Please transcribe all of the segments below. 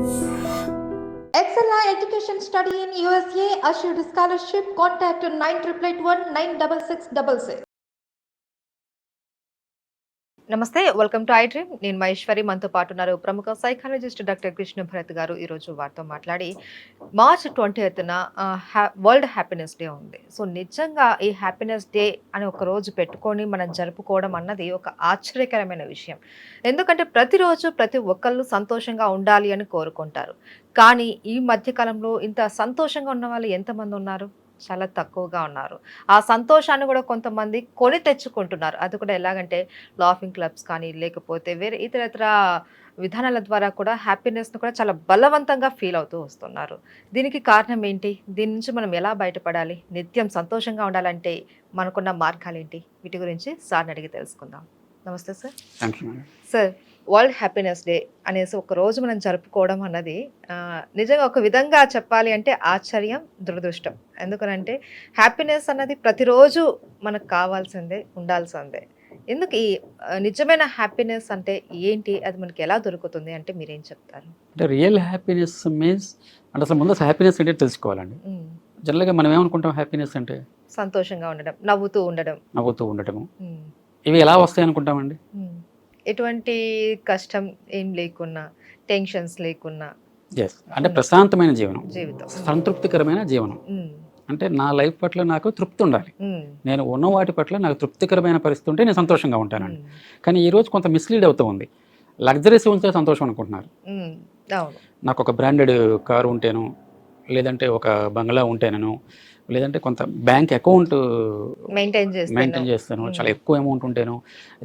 Excella Education Study in USA assured scholarship. Contact 9881 96666. నమస్తే, welcome to I dream. నేను మహేశ్వరి. మనతో పాటు ఉన్నారు ప్రముఖ సైకాలజిస్ట్ డాక్టర్ కృష్ణ భరత్ గారు. ఈరోజు వారితో మాట్లాడి మార్చ్ 20న వరల్డ్ హ్యాపీనెస్ డే ఉంది. సో నిజంగా ఈ హ్యాపీనెస్ డే అని ఒక రోజు పెట్టుకొని మనం జరుపుకోవడం అన్నది ఒక ఆశ్చర్యకరమైన విషయం. ఎందుకంటే ప్రతిరోజు ప్రతి ఒక్కళ్ళు సంతోషంగా ఉండాలి అని కోరుకుంటారు. కానీ ఈ మధ్యకాలంలో ఇంత సంతోషంగా ఉన్న వాళ్ళు ఎంతమంది ఉన్నారు? చాలా తక్కువగా ఉన్నారు. ఆ సంతోషాన్ని కూడా కొంతమంది కొని తెచ్చుకుంటున్నారు. అది కూడా ఎలాగంటే లాఫింగ్ క్లబ్స్ కానీ, లేకపోతే వేరే ఇతరత్ర విధానాల ద్వారా కూడా హ్యాపీనెస్ను కూడా చాలా బలవంతంగా ఫీల్ అవుతూ వస్తున్నారు. దీనికి కారణం ఏంటి? దీని నుంచి మనం ఎలా బయటపడాలి? నిత్యం సంతోషంగా ఉండాలంటే మనకున్న మార్గాలు ఏంటి? వీటి గురించి సార్ని అడిగి తెలుసుకుందాం. నమస్తే sir. Sir, world happiness day అనేసి ఒక రోజు మనం జరుపుకోవడం అన్నది నిజంగా ఒక విధంగా చెప్పాలి అంటే ఆశ్చర్యం, దురదృష్టం. ఎందుకనంటే హ్యాపీనెస్ అన్నది ప్రతిరోజు మనకు కావాల్సిందే, ఉండాల్సిందే. ఎందుకు ఈ నిజమైన హ్యాపీనెస్ అంటే ఏంటి? అది మనకి ఎలా దొరుకుతుంది అంటే మీరేం చెప్తారు? అంటే రియల్ హ్యాపీనెస్ మీన్స్ అంటే అసలు ముందు హ్యాపీనెస్ అంటే తెలుసుకోవాలండి. జనరల్గా మనం ఏమనుకుంటాం హ్యాపీనెస్ అంటే? సంతోషంగా ఉండడం, నవ్వుతూ ఉండటము. ఇవి ఎలా వస్తాయి అనుకుంటామండి? ఎటువంటి కష్టం ఏం లేకున్నా, టెన్షన్స్ లేకున్నా, అంటే ప్రశాంతమైన జీవనం, సంతృప్తికరమైన జీవనం. అంటే నా లైఫ్ పట్ల నాకు తృప్తి ఉండాలి. నేను ఉన్న వాటి పట్ల నాకు తృప్తికరమైన పరిస్థితి ఉంటే నేను సంతోషంగా ఉంటానండి. కానీ ఈ రోజు కొంత మిస్లీడ్ అవుతూ ఉంది. లగ్జరీస్ ఉంటే సంతోషం అనుకుంటున్నారు. నాకు ఒక బ్రాండెడ్ కారు ఉంటేను, లేదంటే ఒక బంగ్లా ఉంటేనను, లేదంటే కొంత బ్యాంక్ అకౌంట్ మెయింటైన్ చేస్తాను, చాలా ఎక్కువ అమౌంట్ ఉంటేను,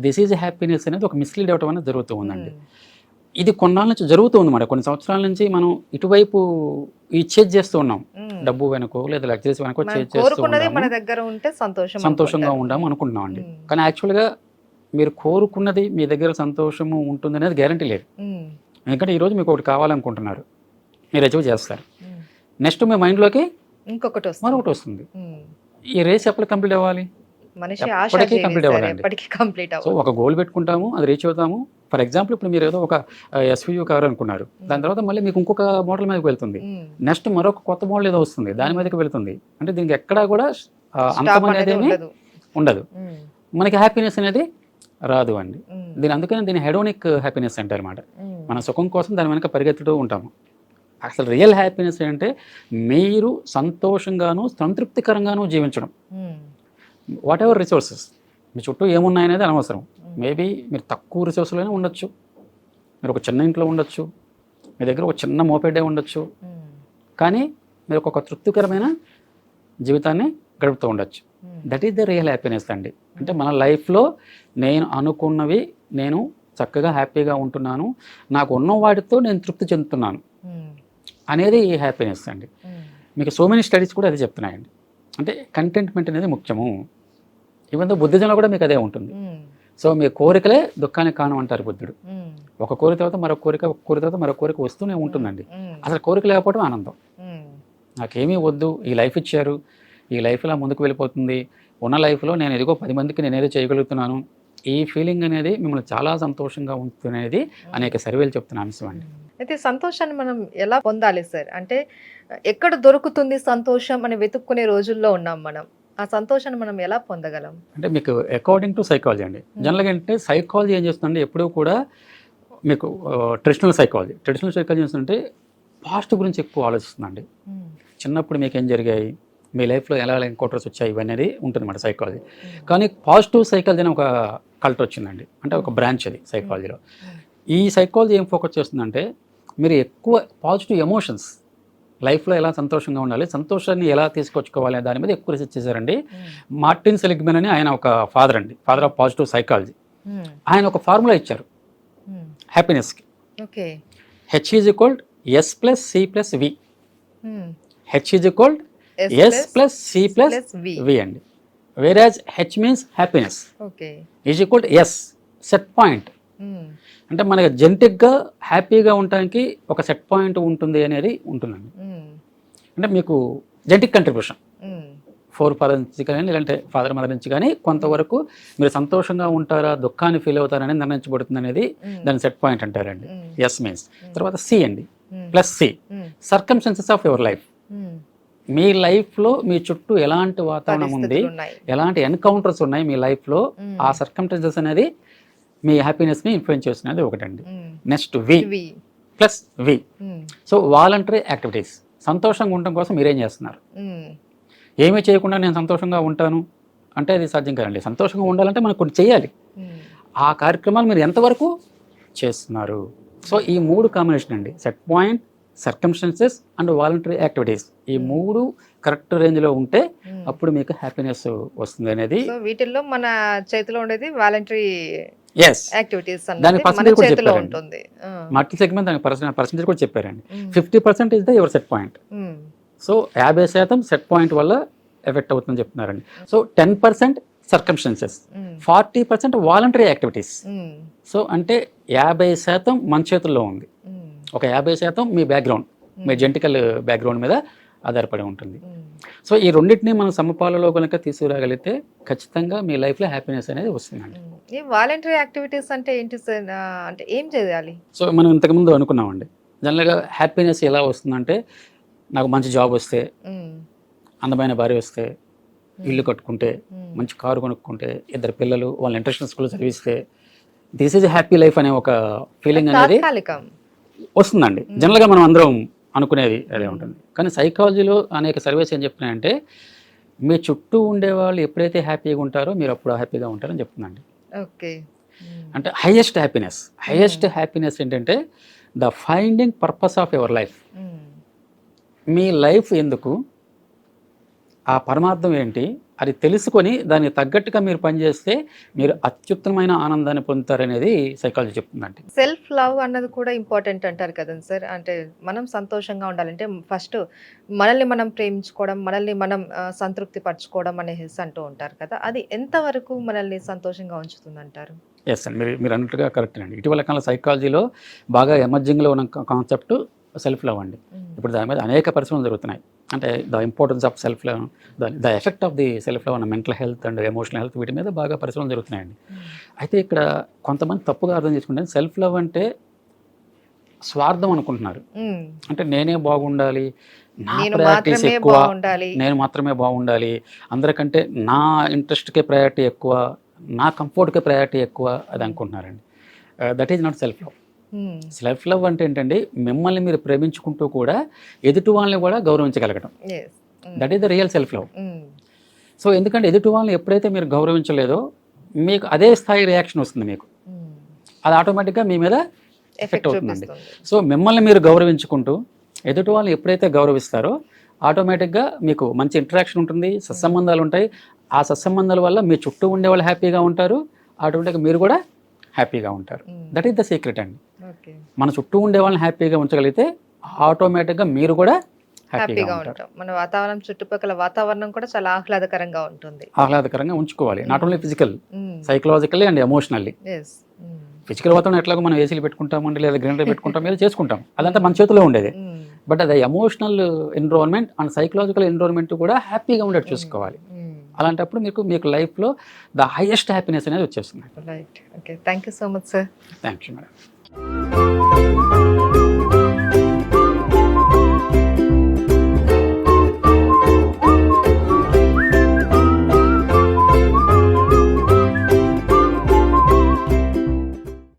దిస్ ఈజ్ హ్యాపీనెస్ అనేది ఒక మిస్లీడ్ అవ్వడం అనేది జరుగుతూ ఉందండి. ఇది కొన్నాళ్ళ నుంచి జరుగుతూ ఉంది. మరి కొన్ని సంవత్సరాల నుంచి మనం ఇటువైపు ఈ చేజ్ చేస్తూ ఉన్నాం. డబ్బు వెనుకో లేదా లగ్జరీస్ వెనుకో చేజ్ చేస్తూ సంతోషంగా ఉండాము అనుకుంటున్నాం అండి. కానీ యాక్చువల్గా మీరు కోరుకున్నది మీ దగ్గర సంతోషము ఉంటుంది అనేది గ్యారంటీ లేదు. ఎందుకంటే ఈరోజు మీకు ఒకటి కావాలనుకుంటున్నారు, మీరు అచీవ్ చేస్తారు. నెక్స్ట్ మీ మైండ్లోకి మరొకటి వస్తుంది. ఈ రేస్ ఎప్పుడు కంప్లీట్ అవ్వాలి? సో ఒక గోల్ పెట్టుకుంటాము, అది రీచ్ అవుతాము. ఫర్ ఎగ్జాంపుల్ ఇప్పుడు మీరు ఏదో ఒక ఎస్యూవీ కార్ అనుకున్నారు, దాని తర్వాత మళ్ళీ మీకు ఇంకొక మోడల్ మీదకి వెళ్తుంది, నెక్స్ట్ మరొక కొత్త మోడల్ ఏదో వస్తుంది, దాని మీదకి వెళ్తుంది. అంటే దీనికి ఎక్కడా కూడా అంతం అనేది ఉండదు. మనకి హ్యాపీనెస్ అనేది రాదు అండి. అందుకని దీన్ని హెడోనిక్ హ్యాపీనెస్ అంటారు అన్నమాట. మన సుఖం కోసం దాని వెనక పరిగెత్తుతూ ఉంటాము. అసలు రియల్ హ్యాపీనెస్ ఏంటంటే మీరు సంతోషంగాను సంతృప్తికరంగాను జీవించడం. వాట్ ఎవర్ రిసోర్సెస్ మీ చుట్టూ ఏమున్నాయనేది అనవసరం. మేబీ మీరు తక్కువ రిసోర్స్లోనే ఉండొచ్చు, మీరు ఒక చిన్న ఇంట్లో ఉండొచ్చు, మీ దగ్గర ఒక చిన్న మోపెడ్డే ఉండొచ్చు, కానీ మీరు ఒక తృప్తికరమైన జీవితాన్ని గడుపుతూ ఉండొచ్చు. That is the real happiness అండి. అంటే మన లైఫ్లో నేను అనుకున్నవి నేను చక్కగా హ్యాపీగా ఉంటున్నాను, నాకు ఉన్న వాటితో నేను తృప్తి చెందుతున్నాను అనేది ఈ హ్యాపీనెస్ అండి. మీకు సో మెనీ స్టడీస్ కూడా అది చెప్తున్నాయండి. అంటే కంటెంట్మెంట్ అనేది ముఖ్యము. ఈవెన్ దో బుద్ధిజంలో కూడా మీకు అదే ఉంటుంది. సో మీ కోరికలే దుఃఖానికి కారణం అంటారు బుద్ధుడు. ఒక కోరిక తర్వాత మరొక కోరిక, ఒక కోరిక తర్వాత మరొక కోరిక వస్తూనే ఉంటుందండి. అసలు కోరిక లేకపోవడం ఆనందం. నాకేమీ వద్దు, ఈ లైఫ్ ఇచ్చారు, ఈ లైఫ్ ఇలా ముందుకు వెళ్ళిపోతుంది, ఉన్న లైఫ్లో నేను ఎదిగో 10 మందికి నేనేదో చేయగలుగుతున్నాను, ఈ ఫీలింగ్ అనేది మిమ్మల్ని చాలా సంతోషంగా ఉంటునేది అనేక సర్వేలు చెప్తున్న అంశం అండి. అయితే సంతోషాన్ని మనం ఎలా పొందాలి సార్? అంటే ఎక్కడ దొరుకుతుంది సంతోషం అని వెతుక్కునే రోజుల్లో ఉన్నాం మనం. ఆ సంతోషాన్ని మనం ఎలా పొందగలం? అంటే మీకు అకార్డింగ్ టు సైకాలజీ అండి. జనరల్గా అంటే సైకాలజీ ఏం చేస్తుందంటే ఎప్పుడూ కూడా మీకు ట్రెడిషనల్ సైకాలజీ చేస్తుంటే పాస్ట్ గురించి ఎక్కువ ఆలోచిస్తుందండి. చిన్నప్పుడు మీకు ఏం జరిగాయి, మీ లైఫ్లో ఎలా ఎన్కౌంటర్స్ వచ్చాయి, ఇవన్నీ ఉంటుంది అన్నమాట సైకాలజీ. కానీ పాజిటివ్ సైకాలజీ అని ఒక కల్ట్ వచ్చిందండి, అంటే ఒక బ్రాంచ్ అది సైకాలజీలో. ఈ సైకాలజీ ఏం ఫోకస్ చేస్తుందంటే మీరు ఎక్కువ పాజిటివ్ ఎమోషన్స్, లైఫ్లో ఎలా సంతోషంగా ఉండాలి, సంతోషాన్ని ఎలా తీసుకొచ్చుకోవాలి అనే దాని మీద ఎక్కువ రీసెర్చ్ చేశారండి. మార్టిన్ సెలిగ్మన్ అని ఆయన ఒక ఫాదర్ ఆఫ్ పాజిటివ్ సైకాలజీ. ఆయన ఒక ఫార్ములా ఇచ్చారు హ్యాపీనెస్కి. H=S+C+V. H=S+C+V అండి. వేరాజ్ H means happiness, S set point. అంటే మనకి జెనెటిక్గా హ్యాపీగా ఉండటానికి ఒక సెట్ పాయింట్ ఉంటుంది అనేది ఉంటుందండి. అంటే మీకు జెనెటిక్ కంట్రిబ్యూషన్ 4 ఫాదర్ నుంచి కానీ లేదంటే ఫాదర్ మదర్ నుంచి కానీ కొంతవరకు మీరు సంతోషంగా ఉంటారా, దుఃఖాన్ని ఫీల్ అవుతారనేది నిర్ణయించబడుతుంది అనేది దాని సెట్ పాయింట్ అంటారండి. S means. తర్వాత సి అండి, plus C circumstances of your life. మీ లైఫ్లో మీ చుట్టూ ఎలాంటి వాతావరణం ఉంది, ఎలాంటి ఎన్కౌంటర్స్ ఉన్నాయి మీ లైఫ్లో, ఆ సర్కమ్స్టెన్సెస్ అనేది మీ హ్యాపీనెస్ని ఇన్ఫ్లుయెన్స్ చేస్తున్నది ఒకటండి. Next V plus V. So voluntary activities. సంతోషంగా ఉండటం కోసం మీరేం చేస్తున్నారు? ఏమీ చేయకుండా నేను సంతోషంగా ఉంటాను అంటే అది సాధ్యం కాదండి. సంతోషంగా ఉండాలంటే మనం కొన్ని చేయాలి. ఆ కార్యక్రమాలు మీరు ఎంతవరకు చేస్తున్నారు? సో ఈ 3 కాంబినేషన్ అండి, set point, circumstances and voluntary activities. ఈ 3 కరెక్ట్ రేంజ్లో ఉంటే అప్పుడు మీకు హ్యాపీనెస్ వస్తుంది అనేది. వీటిల్లో మన చేతిలో ఉండేది వాలంటరీ యాక్టివిటీస్. దాని పర్సెంటేజ్ కూడా చెప్పారండి. మల్టీ సెగ్మెంట్ దాని పర్సెంటేజ్ కూడా చెప్పారండి. 50% is the your set point. So 50% set point వల్ల ఎఫెక్ట్ అవుతుందని చెప్తున్నారండి. So 10% circumstances, 40% voluntary activities. So అంటే 50% మన చేతుల్లో ఉంది, ఒక 50% మీ బ్యాక్గ్రౌండ్, మీ జెనెటికల్ బ్యాక్గ్రౌండ్ మీద ఆధారపడి ఉంటుంది. సో ఈ రెండింటిని మనం సమపాలలో కనుక తీసుకురాగలిగితే ఖచ్చితంగా మీ లైఫ్లో హ్యాపీనెస్ అనేది వస్తుందండి. ఈ వాలంటరీ యాక్టివిటీస్ అంటే ఏంటి సార్? అంటే ఏం చేయాలి? సో మనం ఇంతకుముందు అనుకున్నామండి, జనరల్గా హ్యాపీనెస్ ఎలా వస్తుందంటే, నాకు మంచి జాబ్ వస్తే, అందమైన భార్య వస్తే, ఇల్లు కట్టుకుంటే, మంచి కారు కొనుక్కుంటే, 2 పిల్లలు వాళ్ళ ఇంటర్నేషనల్ స్కూల్లో చదివిస్తే, దిస్ ఈజ్ హ్యాపీ లైఫ్ అనే ఒక ఫీలింగ్ అనేది వస్తుందండి. జనరల్గా మనం అందరం అనుకునేది అదే ఉంటుంది. కానీ సైకాలజీలో అనేక సర్వేస్ ఏం చెప్తున్నాయంటే, మీ చుట్టూ ఉండే వాళ్ళు ఎప్పుడైతే హ్యాపీగా ఉంటారో మీరు అప్పుడు హ్యాపీగా ఉంటారని చెప్తుందండి. ఓకే. అంటే హైయెస్ట్ హ్యాపీనెస్ ఏంటంటే the finding purpose of your life. Me life ఎందుకు, ఆ పరమార్థం ఏంటి, అది తెలుసుకొని దానికి తగ్గట్టుగా మీరు పనిచేస్తే మీరు అత్యుత్తమైన ఆనందాన్ని పొందుతారనేది సైకాలజీ చెప్తుందండి. సెల్ఫ్ లవ్ అన్నది కూడా ఇంపార్టెంట్ అంటారు కదండి సార్. అంటే మనం సంతోషంగా ఉండాలంటే ఫస్ట్ మనల్ని మనం ప్రేమించుకోవడం, మనల్ని మనం సంతృప్తి పరచుకోవడం అనేసి అంటూ ఉంటారు కదా, అది ఎంతవరకు మనల్ని సంతోషంగా ఉంచుతుంది అంటారు? ఎస్ అండి, మీరు అన్నట్టుగా కరెక్ట్ అండి. ఇటీవల కాలంలో సైకాలజీలో బాగా ఎమర్జింగ్లో ఉన్న కాన్సెప్ట్ సెల్ఫ్ లవ్ అండి. ఇప్పుడు దాని మీద అనేక పరిశ్రమలు జరుగుతున్నాయి. అంటే the importance of self love, the effect of the self love అన్న mental health and emotional health, వీటి మీద బాగా పరిశ్రమలు జరుగుతున్నాయండి. అయితే ఇక్కడ కొంతమంది తప్పుగా అర్థం చేసుకుంటే సెల్ఫ్ లవ్ అంటే స్వార్థం అనుకుంటున్నారు. అంటే నేనే బాగుండాలి, నా ప్రయారిటీస్ ఎక్కువ, నేను మాత్రమే బాగుండాలి, అందరికంటే నా ఇంట్రెస్ట్కే ప్రయారిటీ ఎక్కువ, నా కంఫర్ట్కే ప్రయారిటీ ఎక్కువ, అది అనుకుంటున్నారండి. That is not self love. Self love అంటే ఏంటండి, మిమ్మల్ని మీరు ప్రేమించుకుంటూ కూడా ఎదుటి వాళ్ళని కూడా గౌరవించగలగడం. That is the real self love. So ఎందుకంటే ఎదుటి వాళ్ళని ఎప్పుడైతే మీరు గౌరవించలేదో మీకు అదే స్థాయి రియాక్షన్ వస్తుంది, మీకు అది ఆటోమేటిక్గా మీ మీద ఎఫెక్ట్ అవుతుందండి. సో మిమ్మల్ని మీరు గౌరవించుకుంటూ ఎదుటి వాళ్ళని ఎప్పుడైతే గౌరవిస్తారో ఆటోమేటిక్గా మీకు మంచి ఇంటరాక్షన్ ఉంటుంది, సత్సంబంధాలు ఉంటాయి. ఆ సత్సంబంధాల వల్ల మీ చుట్టూ ఉండే వాళ్ళు హ్యాపీగా ఉంటారు, ఆటోమేటిక్గా మీరు కూడా హ్యాపీగా ఉంటారు. దట్ ఈస్ ద సీక్రెట్ అండి. మన చుట్టూ ఉండే వాళ్ళని హ్యాపీగా ఉంచగలిగితే ఆటోమేటిక్గా మీరు కూడా హ్యాపీగా ఉంటారు. మన వాతావరణం, చుట్టుపక్కల వాతావరణం కూడా చాలా ఆహ్లాదకరంగా ఉంటుంది. ఆహ్లాదకరంగా ఉంచుకోవాలి, not only physical, psychologically and emotionally. Physical వాతావరణం ఎట్లాగో మనం ఏసీలు పెట్టుకుంటామండి, లేదా గ్రీనరీ పెట్టుకుంటాం, లేదా చేసుకుంటాం, అదంతా మన చేతిలో ఉండేది. బట్ అది emotional environment and psychological environment కూడా హ్యాపీగా ఉండేట్టు చూసుకోవాలి. అలాంటప్పుడు మీకు లైఫ్లో ద హైయెస్ట్ హ్యాపీనెస్ అనేది వచ్చేస్తుంది. Right. Okay, thank you so much sir. Thank you madam.